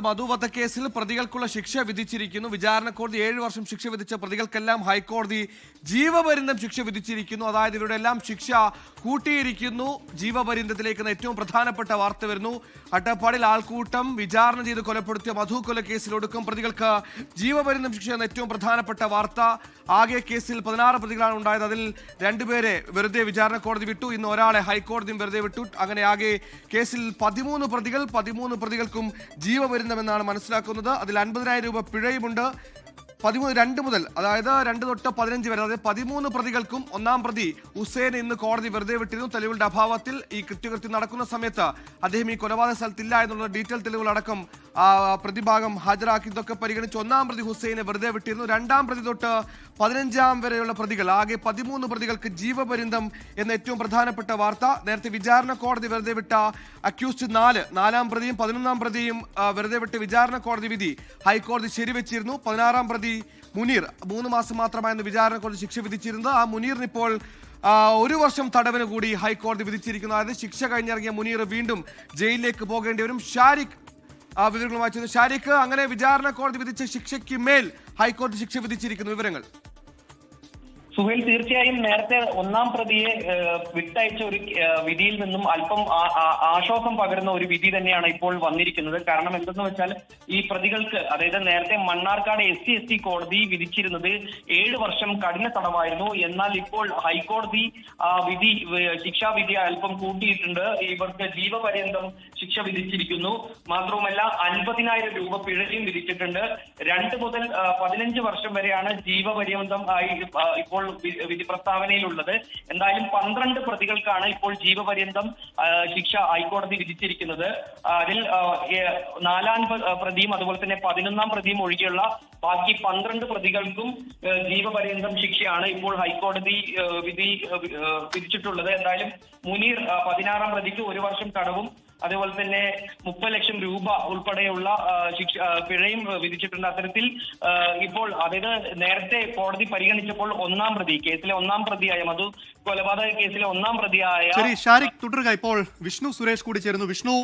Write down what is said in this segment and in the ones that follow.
മധു വധക്കേസിൽ പ്രതികൾക്കുള്ള ശിക്ഷ വിധിച്ചിരിക്കുന്നു. വിചാരണ കോടതി 7 വർഷം ശിക്ഷ വിധിച്ച പ്രതികൾക്കെല്ലാം ഹൈക്കോടതി ജീവപര്യന്തം ശിക്ഷ വിധിച്ചിരിക്കുന്നു. അതായത് ഇവരുടെ എല്ലാം ശിക്ഷ കൂട്ടിയിരിക്കുന്നു. ജീവപര്യന്തത്തിലേക്ക് ഏറ്റവും പ്രധാനപ്പെട്ട വാർത്ത വരുന്നു. അട്ടപ്പാടിയിൽ ആൾക്കൂട്ടം വിചാരണ ചെയ്ത് കൊലപ്പെടുത്തിയ മധു കൊലക്കേസിലൊടുക്കം പ്രതികൾക്ക് ജീവപര്യന്തം ശിക്ഷ എന്ന ഏറ്റവും പ്രധാനപ്പെട്ട വാർത്ത. ആകെ കേസിൽ 16 പ്രതികളാണ് ഉണ്ടായത്. അതിൽ 2 പേരെ വെറുതെ വിചാരണ കോടതി വിട്ടു. ഇന്ന് ഒരാളെ ഹൈക്കോടതിയും വെറുതെ വിട്ടു. അങ്ങനെ ആകെ കേസിൽ 13 പ്രതികൾക്കും ജീവപര്യന്തമെന്നാണ് മനസ്സിലാക്കുന്നത്. അതിൽ 50,000 രൂപ പിഴയുമുണ്ട്. 2 മുതൽ അതായത് 2 തൊട്ട് 15 വരെ, അതായത് 13 പ്രതികൾക്കും ഒന്നാം പ്രതി ഹുസൈൻ ഇന്ന് കോടതി വെറുതെ വിട്ടിരുന്നു. തെളിവുകളുടെ അഭാവത്തിൽ ഈ കൃത്യം നടക്കുന്ന സമയത്ത് അദ്ദേഹം ഈ കൊലപാതക സ്ഥലത്തില്ല എന്നുള്ള ഡീറ്റെയിൽ തെളിവുകളടക്കം പ്രതിഭാഗം ഹാജരാക്കിയതൊക്കെ പരിഗണിച്ച് ഒന്നാം പ്രതി ഹുസൈനെ വെറുതെ വിട്ടിരുന്നു. 2ാം പ്രതി തൊട്ട് 15 വരെയുള്ള പ്രതികൾ, ആകെ 13 പ്രതികൾക്ക് ജീവപര്യന്തം എന്ന ഏറ്റവും പ്രധാനപ്പെട്ട വാർത്ത. നേരത്തെ വിചാരണ കോടതി വെറുതെ വിട്ട അക്യൂസ്ഡ് 4ാം പ്രതിയും 11ാം പ്രതിയും വെറുതെ വിട്ട് വിചാരണ കോടതി വിധി ഹൈക്കോടതി ശരിവെച്ചിരുന്നു. 16ാം പ്രതി മുനീർ 3 മാസം മാത്രമായിരുന്നു വിചാരണ കോടതി ശിക്ഷ വിധിച്ചിരുന്നത്. ആ മുനീറിന് ഇപ്പോൾ 1 വർഷം തടവിന് കൂടി ഹൈക്കോടതി വിധിച്ചിരിക്കുന്നു. അതായത് ശിക്ഷ കഴിഞ്ഞിറങ്ങിയ മുനീർ വീണ്ടും ജയിലിലേക്ക് പോകേണ്ടി വരും. ഷാരിഖ് വിവരങ്ങളുമായി ചെയ്യുന്നു. ഷാരിഖ്, അങ്ങനെ വിചാരണ കോടതി വിധിച്ച ശിക്ഷയ്ക്ക് മേൽ ഹൈക്കോടതി ശിക്ഷ വിധിച്ചിരിക്കുന്നു, വിവരങ്ങൾ. സുഹേൽ, തീർച്ചയായും നേരത്തെ ഒന്നാം പ്രതിയെ വിട്ടയച്ച ഒരു വിധിയിൽ നിന്നും അല്പം ആശ്വാസം പകരുന്ന ഒരു വിധി തന്നെയാണ് ഇപ്പോൾ വന്നിരിക്കുന്നത്. കാരണം എന്തെന്ന് വെച്ചാൽ ഈ പ്രതികൾക്ക്, അതായത് നേരത്തെ മണ്ണാർക്കാട് SC കോടതി വിധിച്ചിരുന്നത് 7 വർഷം കഠിന തടവായിരുന്നു. എന്നാൽ ഇപ്പോൾ ഹൈക്കോടതി ശിക്ഷാവിധി അല്പം കൂട്ടിയിട്ടുണ്ട്. ഇവർക്ക് ജീവപര്യന്തം ശിക്ഷ വിധിച്ചിരിക്കുന്നു. മാത്രവുമല്ല 50,000 രൂപ പിഴയും വിധിച്ചിട്ടുണ്ട്. 2 മുതൽ 15 വർഷം വരെയാണ് ജീവപര്യന്തം ആയി ഇപ്പോൾ വിധി പ്രസ്താവനയിലുള്ളത്. എന്തായാലും 12 പ്രതികൾക്കാണ് ഇപ്പോൾ ജീവപര്യന്തം ശിക്ഷ ഹൈക്കോടതി വിധിച്ചിരിക്കുന്നത്. അതിൽ 4ാം പ്രതിയും അതുപോലെ തന്നെ 11ാം പ്രതിയും ഒഴികെയുള്ള ബാക്കി 12 പ്രതികൾക്കും ജീവപര്യന്തം ശിക്ഷയാണ് ഇപ്പോൾ ഹൈക്കോടതി വിധിച്ചിട്ടുള്ളത്. എന്തായാലും മുനീർ 16ാം പ്രതിക്ക് 1 വർഷം തടവും അതേപോലെ തന്നെ 30 ലക്ഷം രൂപ ഉൾപ്പെടെയുള്ള പിഴയും വിധിച്ചിട്ടുണ്ട്. അത്തരത്തിൽ ഇപ്പോൾ, അതായത് നേരത്തെ കോടതി പരിഗണിച്ചപ്പോൾ കേസിലെ ഒന്നാം പ്രതിയായ മധു കൊലപാതക കേസിലെ ഒന്നാം പ്രതിയായ ഷാരിഖ് തുടരുക. ഇപ്പോൾ വിഷ്ണു സുരേഷ് കൂടി ചേരുന്നു. വിഷ്ണു,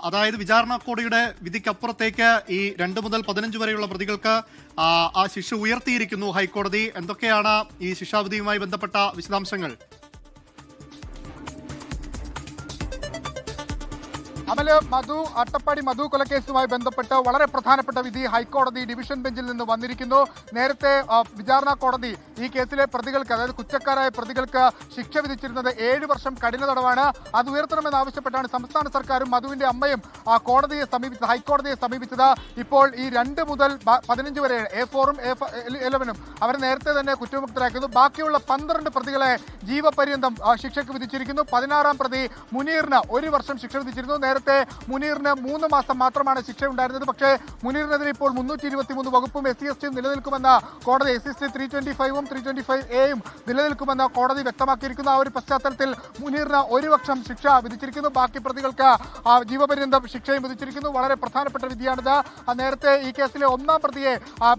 അതായത് വിചാരണ കോടതിയുടെ വിധിക്കപ്പുറത്തേക്ക് ഈ 2 മുതൽ 15 വരെയുള്ള പ്രതികൾക്ക് ആ ശിക്ഷ ഉയർത്തിയിരിക്കുന്നു ഹൈക്കോടതി. എന്തൊക്കെയാണ് ഈ ശിക്ഷാവിധിയുമായി ബന്ധപ്പെട്ട വിശദാംശങ്ങൾ? അമല്, അട്ടപ്പാടി മധു കൊലക്കേസുമായി ബന്ധപ്പെട്ട് വളരെ പ്രധാനപ്പെട്ട വിധി ഹൈക്കോടതി ഡിവിഷൻ ബെഞ്ചിൽ നിന്ന് വന്നിരിക്കുന്നു. നേരത്തെ വിചാരണ കോടതി ഈ കേസിലെ പ്രതികൾക്ക്, അതായത് കുറ്റക്കാരായ പ്രതികൾക്ക് ശിക്ഷ വിധിച്ചിരുന്നത് 7 വർഷം കഠിന തടവാണ്. അത് ഉയർത്തണമെന്നാവശ്യപ്പെട്ടാണ് സംസ്ഥാന സർക്കാരും മധുവിന്റെ അമ്മയും ഹൈക്കോടതിയെ സമീപിച്ചത്. ഇപ്പോൾ ഈ 2 മുതൽ 15 വരെ A4ഉം A11ഉം അവരെ നേരത്തെ തന്നെ കുറ്റമുക്തരാക്കുന്നു. ബാക്കിയുള്ള 12 പ്രതികളെ ജീവപര്യന്തം ശിക്ഷയ്ക്ക് വിധിച്ചിരിക്കുന്നു. 16ാം പ്രതി മുനീറിന് 1 വർഷം ശിക്ഷ വിധിച്ചിരുന്നു. നേരത്തെ മുനീറിന് 3 മാസം മാത്രമാണ് ശിക്ഷ ഉണ്ടായിരുന്നത്. പക്ഷേ മുനീറിനെതിരെ ഇപ്പോൾ 323 വകുപ്പും SC/ST നിലനിൽക്കുമെന്ന കോടതി, SC/ST 325ഉം 325A നിലനിൽക്കുമെന്ന് കോടതി വ്യക്തമാക്കിയിരിക്കുന്നു. ആ ഒരു പശ്ചാത്തലത്തിൽ മുനീറിന് 1 വർഷം ശിക്ഷ വിധിച്ചിരിക്കുന്നു. ബാക്കി പ്രതികൾക്ക് ജീവപര്യന്തം ശിക്ഷയും വിധിച്ചിരിക്കുന്നു. വളരെ പ്രധാനപ്പെട്ട വിധിയാണിത്. നേരത്തെ ഈ കേസിലെ ഒന്നാം പ്രതിയെ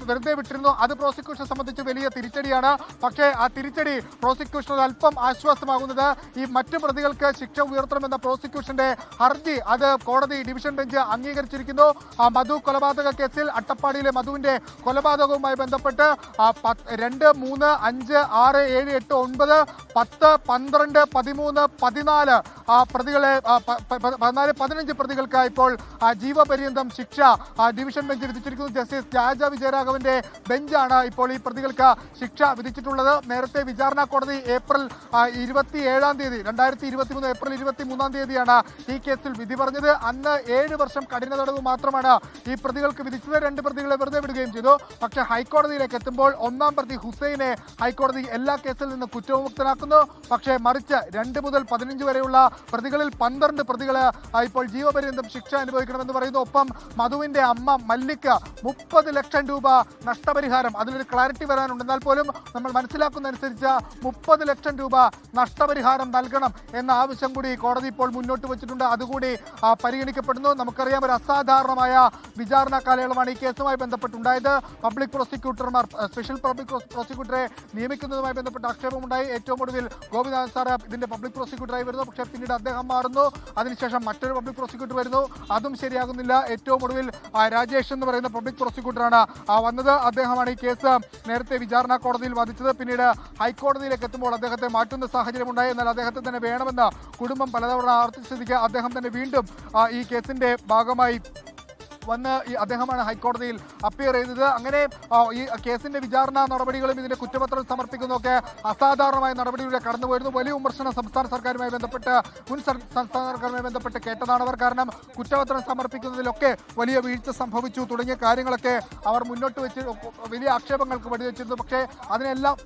വെറുതെ വിട്ടിരുന്നു. അത് പ്രോസിക്യൂഷനെ സംബന്ധിച്ച് വലിയ തിരിച്ചടിയാണ്. പക്ഷേ ആ തിരിച്ചടി പ്രോസിക്യൂഷന് അല്പം ആശ്വാസമാകുന്നത് ഈ മറ്റു പ്രതികൾക്ക് ശിക്ഷ ഉയർത്തണമെന്ന പ്രോസിക്യൂഷന്റെ ഹർജി അത് കോടതി ഡിവിഷൻ ബെഞ്ച് അംഗീകരിച്ചിരിക്കുന്നു. മധു കൊലപാതക കേസിൽ അട്ടപ്പാടിയിലെ മധുവിന്റെ കൊലപാതകവുമായി ബന്ധപ്പെട്ട് 2, 3, 5, 6, 7, 8, 9, 10, 12, 13, 14 പ്രതികളെ 15 പ്രതികൾക്ക് ഇപ്പോൾ ജീവപര്യന്തം ശിക്ഷ ഡിവിഷൻ ബെഞ്ച് വിധിച്ചിരിക്കുന്നു. ജസ്റ്റിസ് രാജ വിജയരാഘവന്റെ ബെഞ്ചാണ് ഇപ്പോൾ ഈ പ്രതികൾക്ക് ശിക്ഷ വിധിച്ചിട്ടുള്ളത്. നേരത്തെ വിചാരണ കോടതി ഏപ്രിൽ 27-ാം തീയതി 2023 ഏപ്രിൽ 23-ാം തീയതിയാണ് ഈ കേസിൽ വിധി പറഞ്ഞത്. അന്ന് 7 വർഷം കഠിന തടവ് മാത്രമാണ് ഈ പ്രതികൾക്ക് വിധിച്ചത്. 2 പ്രതികളെ വെറുതെ വിടുകയും ചെയ്തു. പക്ഷേ ഹൈക്കോടതിയിലേക്ക് എത്തുമ്പോൾ ഒന്നാം പ്രതി ഹുസൈനെ ഹൈക്കോടതി എല്ലാ കേസിൽ നിന്ന് കുറ്റവിമുക്തനാക്കുന്നു. പക്ഷേ മറിച്ച് 2 മുതൽ 15 വരെയുള്ള പ്രതികളിൽ 12 പ്രതികൾ ഇപ്പോൾ ജീവപര്യന്തം ശിക്ഷ അനുഭവിക്കണമെന്ന് പറയുന്നു. ഒപ്പം മധുവിന്റെ അമ്മ മല്ലിക്ക് 30 ലക്ഷം രൂപ നഷ്ടപരിഹാരം, അതിലൊരു ക്ലാരിറ്റി വരാനുണ്ട്. എന്നാൽ പോലും നമ്മൾ മനസ്സിലാക്കുന്ന അനുസരിച്ച് 30 ലക്ഷം രൂപ നഷ്ടപരിഹാരം നൽകണം എന്ന ആവശ്യം കൂടി കോടതി ഇപ്പോൾ മുന്നോട്ട് വെച്ചിട്ടുണ്ട്. അതുകൂടി പരിഗണിക്കപ്പെടുന്നു. നമുക്കറിയാം, ഒരു അസാധാരണമായ വിചാരണ കാലയളവാണ് ഈ കേസുമായി ബന്ധപ്പെട്ടുണ്ടായത്. പബ്ലിക് പ്രോസിക്യൂട്ടർമാർ സ്പെഷ്യൽ പബ്ലിക് പ്രോസിക്യൂട്ടറെ നിയമിക്കുന്നതുമായി ബന്ധപ്പെട്ട ആക്ഷേപമുണ്ടായി. ഏറ്റവും ഒടുവിൽ ഗോപിനാഥ് സാർ ഇതിന്റെ പബ്ലിക് പ്രോസിക്യൂട്ടറായി വരുന്നു. പക്ഷേ പിന്നീട് അദ്ദേഹം മാറുന്നു. അതിനുശേഷം മറ്റൊരു പബ്ലിക് പ്രോസിക്യൂട്ടർ വരുന്നു. അതും ശരിയാകുന്നില്ല. ഏറ്റവും ഒടുവിൽ രാജേഷ് എന്ന് പറയുന്ന പബ്ലിക് പ്രോസിക്യൂട്ടറാണ് വന്നത്. അദ്ദേഹമാണ് ഈ കേസ് നേരത്തെ വിചാരണ കോടതിയിൽ വാദിച്ചത്. പിന്നീട് ഹൈക്കോടതിയിലേക്ക് എത്തുമ്പോൾ അദ്ദേഹത്തെ മാറ്റുന്ന സാഹചര്യമുണ്ടായി. എന്നാൽ അദ്ദേഹത്തെ തന്നെ വേണമെന്ന് കുടുംബം പലതവണ ആവർത്തിച്ചതിക്ക് അദ്ദേഹം തന്നെ വീണ്ടും ഈ കേസിന്റെ ഭാഗമായി വന്ന് അദ്ദേഹമാണ് ഹൈക്കോടതിയിൽ അപ്പിയർ ചെയ്തത്. അങ്ങനെ ഈ കേസിന്റെ വിചാരണ നടപടികളും ഇതിന്റെ കുറ്റപത്രം സമർപ്പിക്കുന്നതൊക്കെ അസാധാരണമായ നടപടികളിലൂടെ കടന്നുപോയിരുന്നു. വലിയ വിമർശനം സംസ്ഥാന സർക്കാരുമായി ബന്ധപ്പെട്ട് സംസ്ഥാന സർക്കാരുമായി ബന്ധപ്പെട്ട് കേട്ടതാണ് അവർ. കാരണം കുറ്റപത്രം സമർപ്പിക്കുന്നതിലൊക്കെ വലിയ വീഴ്ച സംഭവിച്ചു തുടങ്ങിയ കാര്യങ്ങളൊക്കെ അവർ മുന്നോട്ട് വെച്ച് വലിയ ആക്ഷേപങ്ങൾക്ക് വെടിവെച്ചിരുന്നു. പക്ഷേ അതിനെല്ലാം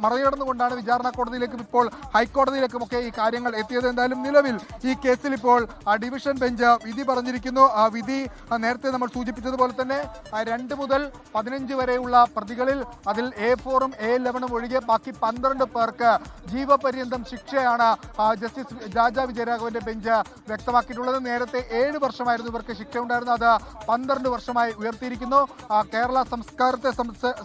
മറികടന്നുകൊണ്ടാണ് വിചാരണ കോടതിയിലേക്കും ഇപ്പോൾ ഹൈക്കോടതിയിലേക്കുമൊക്കെ ഈ കാര്യങ്ങൾ എത്തിയത്. എന്തായാലും നിലവിൽ ഈ കേസിൽ ഇപ്പോൾ ഡിവിഷൻ ബെഞ്ച് വിധി പറഞ്ഞിരിക്കുന്നു. ആ വിധി നേരത്തെ നമ്മൾ സൂചിപ്പിച്ചതുപോലെ തന്നെ 2 മുതൽ 15 വരെയുള്ള പ്രതികളിൽ അതിൽ A4-ഉം A11-ഉം ഒഴികെ ബാക്കി 12 പേർക്ക് ജീവപര്യന്തം ശിക്ഷയാണ് ജസ്റ്റിസ് രാജ വിജയരാഘവന്റെ ബെഞ്ച് വ്യക്തമാക്കിയിട്ടുള്ളത്. നേരത്തെ 7 വർഷമായിരുന്നു ഇവർക്ക് ശിക്ഷ ഉണ്ടായിരുന്നത്. അത് 12 വർഷമായി ഉയർത്തിയിരിക്കുന്നു. കേരള സംസ്കാരത്തെ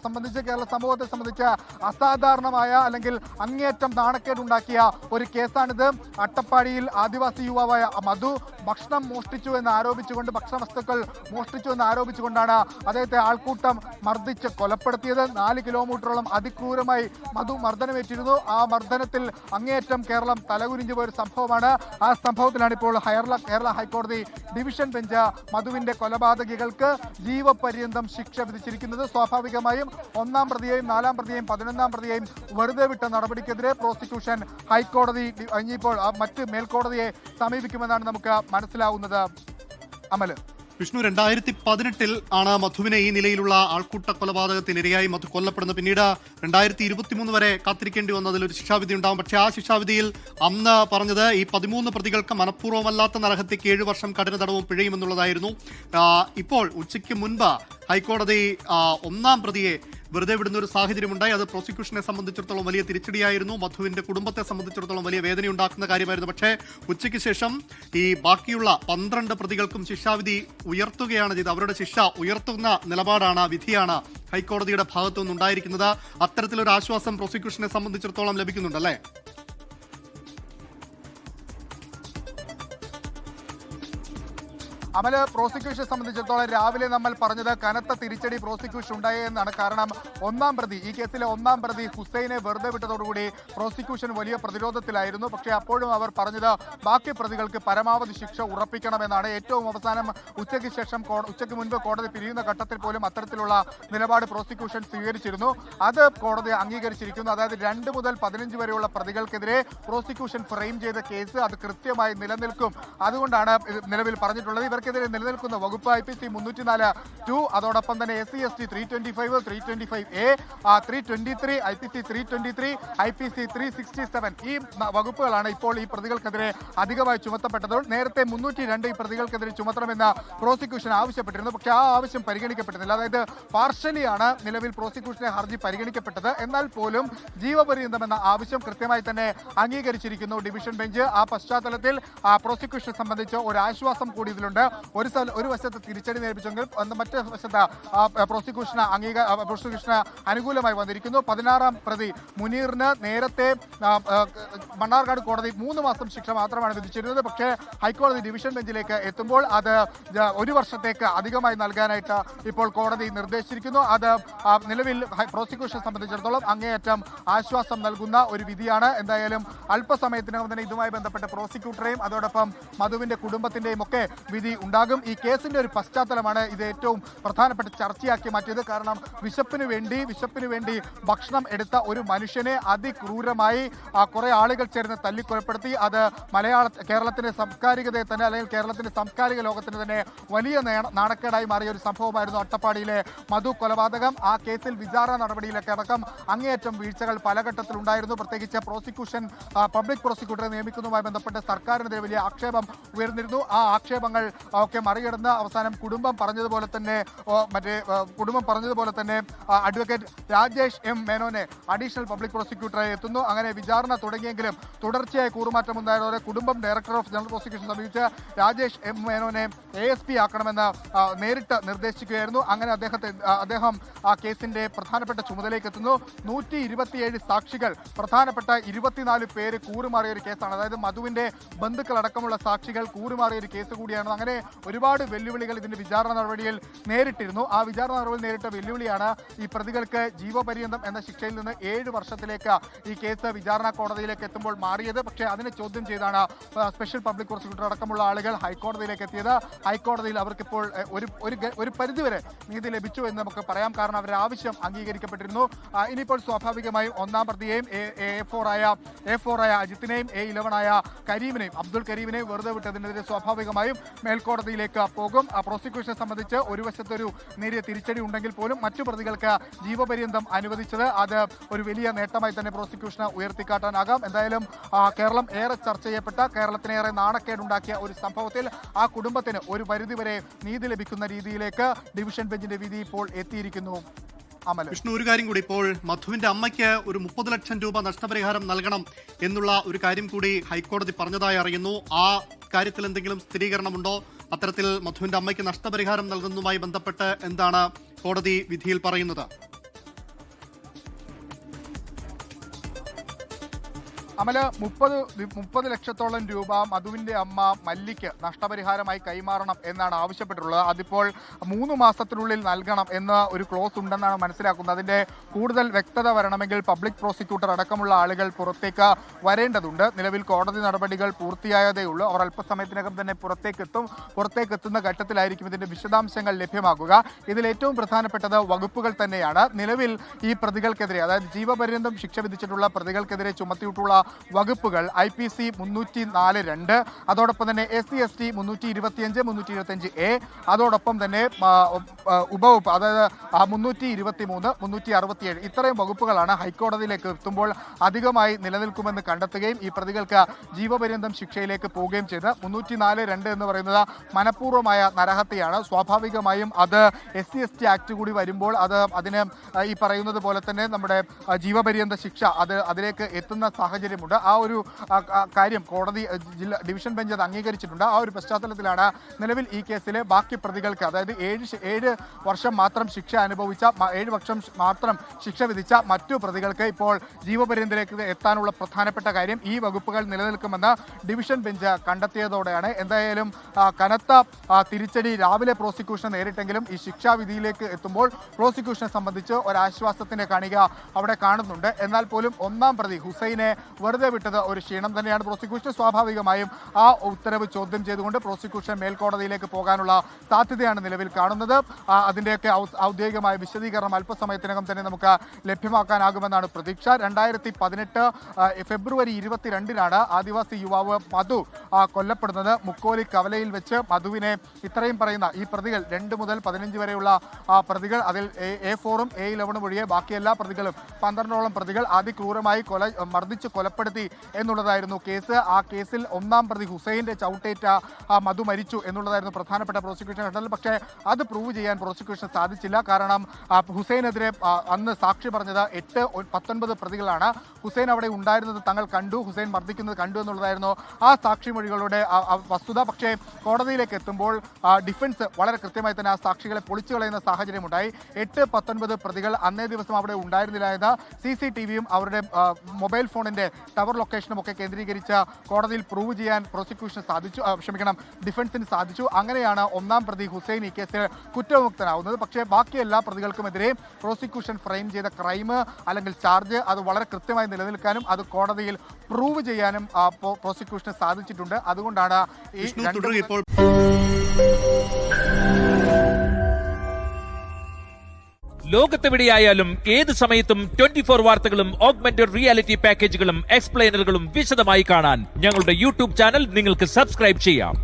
സംബന്ധിച്ച്, കേരള സമൂഹത്തെ സംബന്ധിച്ച് അസാധാരണമായ അല്ലെങ്കിൽ അങ്ങേയറ്റം നാണക്കേടുണ്ടാക്കിയ ഒരു കേസാണിത്. അട്ടപ്പാടിയിൽ ആദിവാസി യുവാവായ മധു ഭക്ഷണം മോഷ്ടിച്ചു എന്ന് ആരോപിച്ചുകൊണ്ട്, ഭക്ഷണവസ്തുക്കൾ മോഷ്ടിച്ചു എന്ന് ആരോപിച്ചുകൊണ്ടാണ് അദ്ദേഹത്തെ ആൾക്കൂട്ടം മർദ്ദിച്ച് കൊലപ്പെടുത്തിയത്. 4 കിലോമീറ്ററോളം അതിക്രൂരമായി മധു മർദ്ദനമേറ്റിരുന്നു. ആ മർദ്ദനത്തിൽ അങ്ങേയറ്റം കേരളം തലകുനിഞ്ഞു പോയൊരു സംഭവമാണ്. ആ സംഭവത്തിലാണ് ഇപ്പോൾ കേരള ഹൈക്കോടതി ഡിവിഷൻ ബെഞ്ച് മധുവിന്റെ കൊലപാതകികൾക്ക് ജീവപര്യന്തം ശിക്ഷ വിധിച്ചിരിക്കുന്നത്. സ്വാഭാവികമായും 1-ാം പ്രതിയെയും 4-ാം പ്രതിയെയും 11-ാം പ്രതിയെയും വെറുതെ വിട്ട നടപടിക്കെതിരെ പ്രോസിക്യൂഷൻ ഹൈക്കോടതി ഇനിയിപ്പോൾ മറ്റ് മേൽക്കോടതിയെ സമീപിക്കുമെന്നാണ് നമുക്ക് മനസ്സിലാവുന്നത്. അമല്, വിഷ്ണു, 2018 ആണ് മധുവിനെ ഈ നിലയിലുള്ള ആൾക്കൂട്ട കൊലപാതകത്തിനിരയായി മധു കൊല്ലപ്പെടുന്നത്. പിന്നീട് 2023 വരെ കാത്തിരിക്കേണ്ടി വന്നതിൽ ഒരു ശിക്ഷാവിധി ഉണ്ടാവും. പക്ഷേ ആ ശിക്ഷാവിധിയിൽ അന്ന് പറഞ്ഞത് ഈ 13 പ്രതികൾക്ക് മനഃപൂർവ്വമല്ലാത്ത നരഹത്യക്ക് 7 വർഷം കഠിന തടവും പിഴയും എന്നുള്ളതായിരുന്നു. ഇപ്പോൾ ഉച്ചയ്ക്ക് മുൻപ് ഹൈക്കോടതി 1-ാം പ്രതിയെ വെറുതെ വിടുന്ന ഒരു സാഹചര്യമുണ്ടായി. അത് പ്രോസിക്യൂഷനെ സംബന്ധിച്ചിടത്തോളം വലിയ തിരിച്ചടിയായിരുന്നു. മധുവിന്റെ കുടുംബത്തെ സംബന്ധിച്ചിടത്തോളം വലിയ വേദനയുണ്ടാക്കുന്ന കാര്യമായിരുന്നു. പക്ഷേ ഉച്ചയ്ക്ക് ശേഷം ഈ ബാക്കിയുള്ള 12 പ്രതികൾക്കും ശിക്ഷാവിധി ഉയർത്തുകയാണ് ചെയ്തത്. അവരുടെ ശിക്ഷ ഉയർത്തുന്ന നിലപാടാണ്, വിധിയാണ് ഹൈക്കോടതിയുടെ ഭാഗത്തു നിന്നുണ്ടായിരിക്കുന്നത്. അത്തരത്തിലൊരു ആശ്വാസം പ്രോസിക്യൂഷനെ സംബന്ധിച്ചിടത്തോളം ലഭിക്കുന്നുണ്ടല്ലേ? അമല്, പ്രോസിക്യൂഷനെ സംബന്ധിച്ചിടത്തോളം രാവിലെ നമ്മൾ പറഞ്ഞത് കനത്ത തിരിച്ചടി പ്രോസിക്യൂഷൻ ഉണ്ടായെന്നാണ്. കാരണം 1-ാം പ്രതി, ഈ കേസിലെ 1-ാം പ്രതി ഹുസൈനെ വെറുതെ വിട്ടതോടുകൂടി പ്രോസിക്യൂഷൻ വലിയ പ്രതിരോധത്തിലായിരുന്നു. പക്ഷേ അപ്പോഴും അവർ പറഞ്ഞത് ബാക്കി പ്രതികൾക്ക് പരമാവധി ശിക്ഷ ഉറപ്പിക്കണമെന്നാണ്. ഏറ്റവും അവസാനം ഉച്ചയ്ക്ക് മുൻപ് കോടതി പിരിയുന്ന ഘട്ടത്തിൽ പോലും അത്തരത്തിലുള്ള നിലപാട് പ്രോസിക്യൂഷൻ സ്വീകരിച്ചിരുന്നു. അത് കോടതി അംഗീകരിച്ചിരിക്കുന്നു. അതായത് 2 മുതൽ 15 വരെയുള്ള പ്രതികൾക്കെതിരെ പ്രോസിക്യൂഷൻ ഫ്രെയിം ചെയ്ത കേസ് അത് കൃത്യമായി നിലനിൽക്കും. അതുകൊണ്ടാണ് നിലവിൽ പറഞ്ഞിട്ടുള്ളത്. ഇവർക്കെതിരെ നിലനിൽക്കുന്ന വകുപ്പ് IPC 304(2), അതോടൊപ്പം തന്നെ SC/ST 325, 325A, 323, IPC 323, IPC 367 ഈ വകുപ്പുകളാണ് ഇപ്പോൾ ഈ പ്രതികൾക്കെതിരെ അധികമായി ചുമത്തപ്പെട്ടത്. നേരത്തെ 302 ഈ പ്രതികൾക്കെതിരെ ചുമത്തണമെന്ന് പ്രോസിക്യൂഷൻ ആവശ്യപ്പെട്ടിരുന്നു. പക്ഷേ ആ ആവശ്യം പരിഗണിക്കപ്പെട്ടിരുന്നില്ല. അതായത് പാർഷ്യലിയാണ് നിലവിൽ പ്രോസിക്യൂഷന്റെ ഹർജി പരിഗണിക്കപ്പെട്ടത്. എന്നാൽ പോലും ജീവപര്യന്തം എന്ന ആവശ്യം കൃത്യമായി തന്നെ അംഗീകരിച്ചിരിക്കുന്നു ഡിവിഷൻ ബെഞ്ച്. ആ പശ്ചാത്തലത്തിൽ പ്രോസിക്യൂഷനെ സംബന്ധിച്ച് ഒരു ആശ്വാസം കൂടി ഇതിലുണ്ട്. ഒരു വശത്ത് തിരിച്ചടി നേരിപ്പിച്ചെങ്കിൽ മറ്റേ വശത്ത് പ്രോസിക്യൂഷന് അനുകൂലമായി വന്നിരിക്കുന്നു. 16-ാം പ്രതി മുനീറിന് നേരത്തെ മണ്ണാർക്കാട് കോടതി 3 മാസം ശിക്ഷ മാത്രമാണ് വിധിച്ചിരുന്നത്. പക്ഷേ ഹൈക്കോടതി ഡിവിഷൻ ബെഞ്ചിലേക്ക് എത്തുമ്പോൾ അത് 1 വർഷത്തേക്ക് അധികമായി നൽകാനായിട്ട് ഇപ്പോൾ കോടതി നിർദ്ദേശിച്ചിരിക്കുന്നു. അത് നിലവിൽ പ്രോസിക്യൂഷനെ സംബന്ധിച്ചിടത്തോളം അങ്ങേയറ്റം ആശ്വാസം നൽകുന്ന ഒരു വിധിയാണ്. എന്തായാലും അല്പസമയത്തിനകം തന്നെ ഇതുമായി ബന്ധപ്പെട്ട പ്രോസിക്യൂട്ടറെയും അതോടൊപ്പം മധുവിന്റെ കുടുംബത്തിന്റെയും ഒക്കെ വിധി ഉണ്ടാകും. ഈ കേസിന്റെ ഒരു പശ്ചാത്തലമാണ് ഇത് ഏറ്റവും പ്രധാനപ്പെട്ട ചർച്ചയാക്കി മാറ്റിയത്. കാരണം വിശപ്പിന് വേണ്ടി ഭക്ഷണം എടുത്ത ഒരു മനുഷ്യനെ അതിക്രൂരമായി കുറെ ആളുകൾ ചേർന്ന് തല്ലിക്കൊലപ്പെടുത്തി. അത് കേരളത്തിന്റെ സാംസ്കാരികതയെ തന്നെ, അല്ലെങ്കിൽ കേരളത്തിന്റെ സാംസ്കാരിക ലോകത്തിന് തന്നെ വലിയ നാണക്കേടായി മാറിയ ഒരു സംഭവമായിരുന്നു അട്ടപ്പാടിയിലെ മധു കൊലപാതകം. ആ കേസിൽ വിചാരണ നടപടിയിലൊക്കെ അടക്കം അങ്ങേയറ്റം വീഴ്ചകൾ പല ഘട്ടത്തിലുണ്ടായിരുന്നു. പ്രത്യേകിച്ച് പബ്ലിക് പ്രോസിക്യൂട്ടറെ നിയമിക്കുന്നതുമായി ബന്ധപ്പെട്ട് സർക്കാരിനെതിരെ വലിയ ആക്ഷേപം ഉയർന്നിരുന്നു. ആ ആക്ഷേപങ്ങൾ ഒക്കെ മറികടന്ന് അവസാനം കുടുംബം പറഞ്ഞതുപോലെ തന്നെ അഡ്വക്കേറ്റ് രാജേഷ് എം മേനോനെ അഡീഷണൽ പബ്ലിക് പ്രോസിക്യൂട്ടറായി എത്തുന്നു. അങ്ങനെ വിചാരണ തുടങ്ങിയെങ്കിലും തുടർച്ചയായി കൂറുമാറ്റം ഉണ്ടായതോടെ കുടുംബം ഡയറക്ടർ ഓഫ് ജനറൽ പ്രോസിക്യൂഷൻ സമീപിച്ച് രാജേഷ് എം മേനോനെ ASP ആക്കണമെന്ന് നേരിട്ട് നിർദ്ദേശിക്കുകയായിരുന്നു. അങ്ങനെ അദ്ദേഹം ആ കേസിന്റെ പ്രധാനപ്പെട്ട ചുമതലയ്ക്ക് എത്തുന്നു. 127 സാക്ഷികൾ, പ്രധാനപ്പെട്ട 24 പേര് കൂറുമാറിയ ഒരു കേസാണ്. അതായത് മധുവിന്റെ ബന്ധുക്കളടക്കമുള്ള സാക്ഷികൾ കൂറുമാറിയ ഒരു കേസ് കൂടിയാണ്. അങ്ങനെ ഒരുപാട് വെല്ലുവിളികൾ ഇതിന്റെ വിചാരണ നടപടിയിൽ നേരിട്ടിരുന്നു. ആ വിചാരണ നടപടിയിൽ നേരിട്ട വെല്ലുവിളിയാണ് ഈ പ്രതികൾക്ക് ജീവപര്യന്തം എന്ന ശിക്ഷയിൽ നിന്ന് 7 വർഷത്തിലേക്ക് ഈ കേസ് വിചാരണ കോടതിയിലേക്ക് എത്തുമ്പോൾ മാറിയത്. പക്ഷേ അതിനെ ചോദ്യം ചെയ്താണ് സ്പെഷ്യൽ പബ്ലിക് പ്രോസിക്യൂട്ടർ അടക്കമുള്ള ആളുകൾ ഹൈക്കോടതിയിലേക്ക് എത്തിയത്. ഹൈക്കോടതിയിൽ അവർക്കിപ്പോൾ ഒരു പരിധിവരെ നീതി ലഭിച്ചു എന്ന് നമുക്ക് പറയാം. കാരണം അവരുടെ ആവശ്യം അംഗീകരിക്കപ്പെട്ടിരുന്നു. ഇനിയിപ്പോൾ സ്വാഭാവികമായും ഒന്നാം പ്രതിയെയും A4 ആയ അജിത്തിനെയും A11 ആയ കരീമിനെയും അബ്ദുൾ കരീമിനെയും വെറുതെ വിട്ടതിനെതിരെ സ്വാഭാവികമായും മേൽക്കോടതിയിലേക്ക് പോകും. പ്രോസിക്യൂഷനെ സംബന്ധിച്ച് ഒരു വശത്തൊരു നേരിയ തിരിച്ചടി ഉണ്ടെങ്കിൽ പോലും മറ്റു പ്രതികൾക്ക് ജീവപര്യന്തം അനുവദിച്ചത് അത് ഒരു വലിയ നേട്ടമായി തന്നെ പ്രോസിക്യൂഷന് ഉയർത്തിക്കാട്ടാനാകാം. എന്തായാലും കേരളം ഏറെ ചർച്ച ചെയ്യപ്പെട്ട, കേരളത്തിനേറെ നാണക്കേടുണ്ടാക്കിയ ഒരു സംഭവത്തിൽ ആ കുടുംബത്തിന് ഒരു പരിധിവരെ നീതി ലഭിക്കുന്ന രീതിയിലേക്ക് ഡിവിഷൻ ബെഞ്ചിന്റെ വിധി ഇപ്പോൾ എത്തിയിരിക്കുന്നു. വിഷ്ണു, ഒരു കാര്യം കൂടി, ഇപ്പോൾ മധുവിന്റെ അമ്മയ്ക്ക് ഒരു 30 ലക്ഷം രൂപ നഷ്ടപരിഹാരം നൽകണം എന്നുള്ള ഒരു കാര്യം കൂടി ഹൈക്കോടതി പറഞ്ഞതായി അറിയുന്നു. ആ കാര്യത്തിൽ എന്തെങ്കിലും സ്ഥിരീകരണമുണ്ടോ? അത്തരത്തിൽ മധുവിന്റെ അമ്മയ്ക്ക് നഷ്ടപരിഹാരം നൽകുന്നതുമായി ബന്ധപ്പെട്ട് എന്താണ് കോടതി വിധിയിൽ പറയുന്നത്? അമല് 30 ലക്ഷത്തോളം രൂപ മധുവിന്റെ അമ്മ മല്ലിക്ക് നഷ്ടപരിഹാരമായി കൈമാറണം എന്നാണ് ആവശ്യപ്പെട്ടിട്ടുള്ളത്. അതിപ്പോൾ 3 മാസത്തിനുള്ളിൽ നൽകണം എന്ന ഒരു ക്ലോസ് ഉണ്ടെന്നാണ് മനസ്സിലാക്കുന്നത്. അതിന്റെ കൂടുതൽ വ്യക്തത വരണമെങ്കിൽ പബ്ലിക് പ്രോസിക്യൂട്ടർ അടക്കമുള്ള ആളുകൾ പുറത്തേക്ക് വരേണ്ടതുണ്ട്. നിലവിൽ കോടതി നടപടികൾ പൂർത്തിയായതേ ഉള്ളൂ. അവർ അല്പസമയത്തിനകം തന്നെ പുറത്തേക്കെത്തുന്ന ഘട്ടത്തിലായിരിക്കും ഇതിന്റെ വിശദാംശങ്ങൾ ലഭ്യമാകുക. ഇതിൽ ഏറ്റവും പ്രധാനപ്പെട്ടത് വകുപ്പുകൾ തന്നെയാണ്. നിലവിൽ ഈ പ്രതികൾക്കെതിരെ, അതായത് ജീവപര്യന്തം ശിക്ഷ വിധിച്ചിട്ടുള്ള പ്രതികൾക്കെതിരെ ചുമത്തിയിട്ടുള്ള വകുപ്പുകൾ IPC 304(2), അതോടൊപ്പം തന്നെ SC/ST 325, 325A, അതോടൊപ്പം തന്നെ ഉപവകുപ്പ് അതായത് 323, 367 ഇത്രയും വകുപ്പുകളാണ് ഹൈക്കോടതിയിലേക്ക് എത്തുമ്പോൾ അധികമായി നിലനിൽക്കുമെന്ന് കണ്ടെത്തുകയും ഈ പ്രതികൾക്ക് ജീവപര്യന്തം ശിക്ഷയിലേക്ക് പോവുകയും ചെയ്ത് 304(2) എന്ന് പറയുന്നത് മനഃപൂർവ്വമായ നരഹത്യയാണ്. സ്വാഭാവികമായും അത് SC/ST ആക്ട് കൂടി വരുമ്പോൾ അതിന് ഈ പറയുന്നത് പോലെ തന്നെ നമ്മുടെ ജീവപര്യന്ത ശിക്ഷ അതിലേക്ക് എത്തുന്ന സാഹചര്യമുണ്ട്. ആ ഒരു കാര്യം കോടതി ഡിവിഷൻ ബെഞ്ച് അത് അംഗീകരിച്ചിട്ടുണ്ട്. ആ ഒരു പശ്ചാത്തലത്തിലാണ് നിലവിൽ ഈ കേസിലെ ബാക്കി പ്രതികൾക്ക്, അതായത് 7 വർഷം മാത്രം ശിക്ഷ അനുഭവിച്ച 7 വർഷം മാത്രം ശിക്ഷ വിധിച്ച മറ്റു പ്രതികൾക്ക് ഇപ്പോൾ ജീവപര്യന്തത്തിലേക്ക് എത്താനുള്ള പ്രധാനപ്പെട്ട കാര്യം ഈ വകുപ്പുകൾ നിലനിൽക്കുമെന്ന് ഡിവിഷൻ ബെഞ്ച് കണ്ടെത്തിയതോടെയാണ്. എന്തായാലും കനത്ത തിരിച്ചടി രാവിലെ പ്രോസിക്യൂഷൻ നേരിട്ടെങ്കിലും ഈ ശിക്ഷാവിധിയിലേക്ക് എത്തുമ്പോൾ പ്രോസിക്യൂഷനെ സംബന്ധിച്ച് ഒരാശ്വാസത്തിന്റെ കണിക അവിടെ കാണുന്നുണ്ട്. എന്നാൽ പോലും ഒന്നാം പ്രതി ഹുസൈനെ വെറുതെ വിട്ടത് ഒരു ക്ഷീണം തന്നെയാണ് പ്രോസിക്യൂഷൻ. സ്വാഭാവികമായും ആ ഉത്തരവ് ചോദ്യം ചെയ്തുകൊണ്ട് പ്രോസിക്യൂഷൻ മേൽക്കോടതിയിലേക്ക് പോകാനുള്ള സാധ്യതയാണ് നിലവിൽ കാണുന്നത്. അതിന്റെയൊക്കെ ഔദ്യോഗികമായ വിശദീകരണം അല്പസമയത്തിനകം തന്നെ നമുക്ക് ലഭ്യമാക്കാനാകുമെന്നാണ് പ്രതീക്ഷ. 2018 ഫെബ്രുവരി 22-നാണ് ആദിവാസി യുവാവ് മധു കൊല്ലപ്പെടുന്നത്. മുക്കോലി കവലയിൽ വെച്ച് മധുവിനെ ഇത്രയും പറയുന്ന ഈ പ്രതികൾ 2 മുതൽ 15 വരെയുള്ള പ്രതികൾ, അതിൽ A4-ഉം A11 ഒഴികെ ബാക്കി എല്ലാ പ്രതികളും 12ഓളം പ്രതികൾ അതിക്രൂരമായി മർദ്ദിച്ച് കൊലപ്പെടുത്തി എന്നുള്ളതായിരുന്നു കേസ്. ആ കേസിൽ ഒന്നാം പ്രതി ഹുസൈന്റെ ചവിട്ടേറ്റ മധു മരിച്ചു എന്നുള്ളതായിരുന്നു പ്രധാനപ്പെട്ട പ്രോസിക്യൂഷൻ ഘട്ടത്തിൽ. പക്ഷേ അത് പ്രൂവ് ചെയ്യാൻ പ്രോസിക്യൂഷൻ സാധിച്ചില്ല. കാരണം ഹുസൈനെതിരെ അന്ന് സാക്ഷി പറഞ്ഞത് 19 പ്രതികളാണ്. ഹുസൈൻ അവിടെ ഉണ്ടായിരുന്നത് തങ്ങൾ കണ്ടു, ഹുസൈൻ മർദ്ദിക്കുന്നത് കണ്ടു എന്നുള്ളതായിരുന്നു ആ സാക്ഷിമൊഴികളുടെ വസ്തുത. പക്ഷേ കോടതിയിലേക്ക് എത്തുമ്പോൾ ഡിഫൻസ് വളരെ കൃത്യമായി തന്നെ ആ സാക്ഷികളെ പൊളിച്ചു കളയുന്ന സാഹചര്യമുണ്ടായി. 8-19 പ്രതികൾ അന്നേ ദിവസം അവിടെ ഉണ്ടായിരുന്നില്ല എന്ന് CCTVയും അവരുടെ മൊബൈൽ ഫോണിന്റെ ടവർ ലൊക്കേഷനും ഒക്കെ കേന്ദ്രീകരിച്ച് കോടതിയിൽ പ്രൂവ് ചെയ്യാൻ ഡിഫൻസിന് സാധിച്ചു. അങ്ങനെയാണ് ഒന്നാം പ്രതി ഹുസൈൻ ഈ കേസിൽ കുറ്റവിമുക്തനാവുന്നത്. പക്ഷേ ബാക്കി എല്ലാ പ്രതികൾക്കുമെതിരെ പ്രോസിക്യൂഷൻ ഫ്രെയിം ചെയ്ത ക്രൈം അല്ലെങ്കിൽ ചാർജ് അത് വളരെ കൃത്യമായി നിലനിൽക്കാനും അത് കോടതിയിൽ പ്രൂവ് ചെയ്യാനും പ്രോസിക്യൂഷന് സാധിച്ചിട്ടുണ്ട്. അതുകൊണ്ടാണ് ഈ ലോകത്തെവിടെയായാലും ഏത് സമയത്തും 24 വാർത്തകളും ഓഗ്മെന്റഡ് റിയാലിറ്റി പാക്കേജുകളും എക്സ്പ്ലെയിനറുകളും വിശദമായി കാണാൻ ഞങ്ങളുടെ YouTube ചാനൽ നിങ്ങൾക്ക് സബ്സ്ക്രൈബ് ചെയ്യാം.